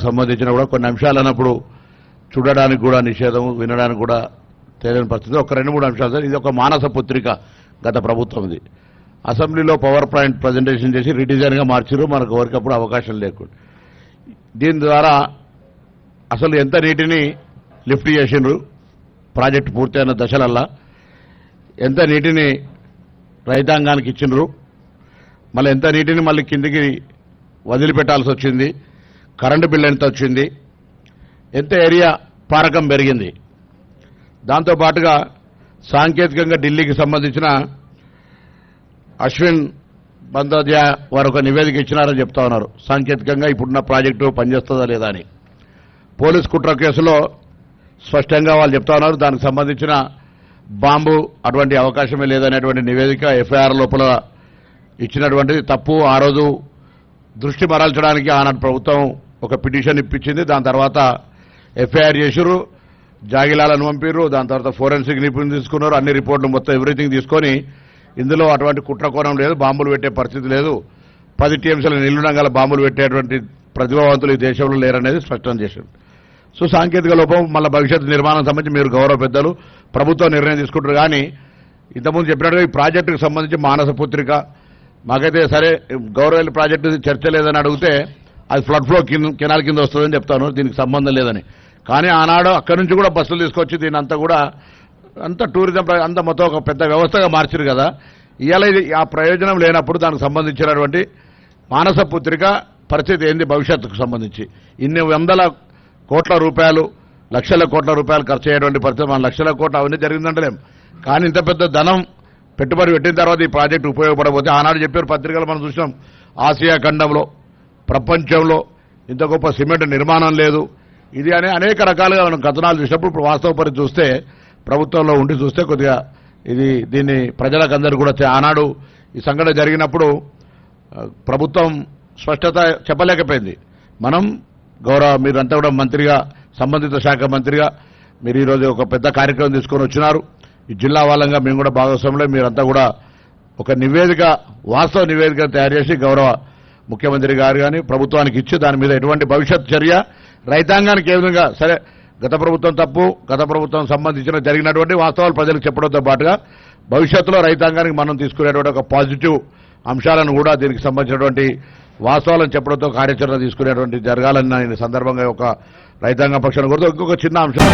రైతాంగాలకు సంబంధించిన కూడా కొన్ని అంశాలు అన్నప్పుడు చూడడానికి కూడా నిషేధం, వినడానికి కూడా తెలియని పరిస్థితి. ఒక 2-3 అంశాలు సార్. ఇది ఒక మానస పుత్రిక గత ప్రభుత్వంది. అసెంబ్లీలో పవర్ పాయింట్ ప్రజెంటేషన్ చేసి రీడిజైన్గా మార్చారు, మనకు ఎవరికప్పుడు అవకాశం లేకుండా. దీని ద్వారా అసలు ఎంత నీటిని లిఫ్ట్ చేసిండ్రు ప్రాజెక్టు పూర్తయిన దశలల్లా, ఎంత నీటిని రైతాంగానికి ఇచ్చిండ్రు, మళ్ళీ ఎంత నీటిని మళ్ళీ కిందికి వదిలిపెట్టాల్సి వచ్చింది, కరెంటు బిల్లు ఎంత వచ్చింది, ఎంత ఏరియా పారకం పెరిగింది. దాంతోపాటుగా సాంకేతికంగా ఢిల్లీకి సంబంధించిన అశ్విన్ బందోద్య వారు ఒక నివేదిక ఇచ్చినారని చెప్తా ఉన్నారు. సాంకేతికంగా ఇప్పుడున్న ప్రాజెక్టు పనిచేస్తుందా లేదా అని. పోలీస్ కుట్ర కేసులో స్పష్టంగా వాళ్ళు చెప్తా ఉన్నారు, దానికి సంబంధించిన బాంబు అటువంటి అవకాశమే లేదనేటువంటి నివేదిక ఎఫ్ఐఆర్ లోపల ఇచ్చినటువంటిది తప్పు. ఆ రోజు దృష్టి మరల్చడానికి ఆనాడు ప్రభుత్వం ఒక పిటిషన్ ఇప్పించింది. దాని తర్వాత ఎఫ్ఐఆర్ చేశారు, జాగిలాలను పంపారు. దాని తర్వాత ఫోరెన్సిక్ నిపుణులు తీసుకున్నారు, అన్ని రిపోర్ట్లు మొత్తం ఎవ్రీథింగ్ తీసుకొని ఇందులో అటువంటి కుట్రకోణం లేదు, బాంబులు పెట్టే పరిస్థితి లేదు, 10 టీఎంసీల నిల్లుండగల బాంబులు పెట్టేటువంటి ప్రతిభావంతులు ఈ దేశంలో లేరనేది స్పష్టం చేశారు. సో సాంకేతిక లోపం మళ్ళీ భవిష్యత్తు నిర్మాణం సంబంధించి మీరు గౌరవ పెద్దలు ప్రభుత్వం నిర్ణయం తీసుకుంటారు. కానీ ఇంతకుముందు చెప్పినట్టుగా ఈ ప్రాజెక్టుకు సంబంధించి మానస పుత్రిక మాకైతే సరే గౌరవ ప్రాజెక్టు చర్చ లేదని అడిగితే అది ఫ్లడ్ ఫ్లో కెనాల్ కింద వస్తుందని చెప్తాను, దీనికి సంబంధం లేదని. కానీ ఆనాడు అక్కడి నుంచి కూడా బస్సులు తీసుకొచ్చి దీని అంతా కూడా అంత టూరిజం అంతా మొత్తం ఒక పెద్ద వ్యవస్థగా మార్చారు కదా. ఇవాళ ఇది ఆ ప్రయోజనం లేనప్పుడు దానికి సంబంధించినటువంటి మానస పుత్రిక పరిస్థితి ఏంది భవిష్యత్తుకు సంబంధించి. ఇన్ని వందల కోట్ల రూపాయలు, లక్షల కోట్ల రూపాయలు ఖర్చు అయ్యేటువంటి పరిస్థితి, మన లక్షల కోట్ల అవన్నీ జరిగిందంటలేం. కానీ ఇంత పెద్ద ధనం పెట్టుబడి పెట్టిన తర్వాత ఈ ప్రాజెక్టు ఉపయోగపడబోతే ఆనాడు చెప్పారు పత్రికలు మనం చూసినాం, ఆసియా ఖండంలో ప్రపంచంలో ఇంత గొప్ప సిమెంట్ నిర్మాణం లేదు ఇది అని అనేక రకాలుగా మనం కథనాలు చూసినప్పుడు ఇప్పుడు వాస్తవ పరిస్థితి చూస్తే ప్రభుత్వంలో ఉండి చూస్తే కొద్దిగా దీన్ని ప్రజలకందరూ కూడా ఆనాడు ఈ సంఘటన జరిగినప్పుడు ప్రభుత్వం స్పష్టత చెప్పలేకపోయింది. మనం గౌరవ మీరంతా కూడా మంత్రిగా, సంబంధిత శాఖ మంత్రిగా మీరు ఈరోజు ఒక పెద్ద కార్యక్రమం తీసుకొని వచ్చినారు. ఈ జిల్లా వాళ్ళంగా మేము కూడా భాగస్వాములే, మీరంతా కూడా ఒక నివేదిక, వాస్తవ నివేదిక తయారు చేసి గౌరవ ముఖ్యమంత్రి గారు కానీ ప్రభుత్వానికి ఇచ్చి దాని మీద ఎటువంటి భవిష్యత్ చర్య రైతాంగానికి ఏ విధంగా సరే గత ప్రభుత్వం తప్పు, గత ప్రభుత్వం సంబంధించిన జరిగినటువంటి వాస్తవాలు ప్రజలకు చెప్పడంతో పాటుగా భవిష్యత్తులో రైతాంగానికి మనం తీసుకునేటువంటి ఒక పాజిటివ్ అంశాలను కూడా దీనికి సంబంధించినటువంటి వాస్తవాలను చెప్పడంతో కార్యాచరణ తీసుకునేటువంటి జరగాలని నేను సందర్భంగా ఒక రైతాంగ పక్షాన్ని కూడా ఇంకొక చిన్న అంశం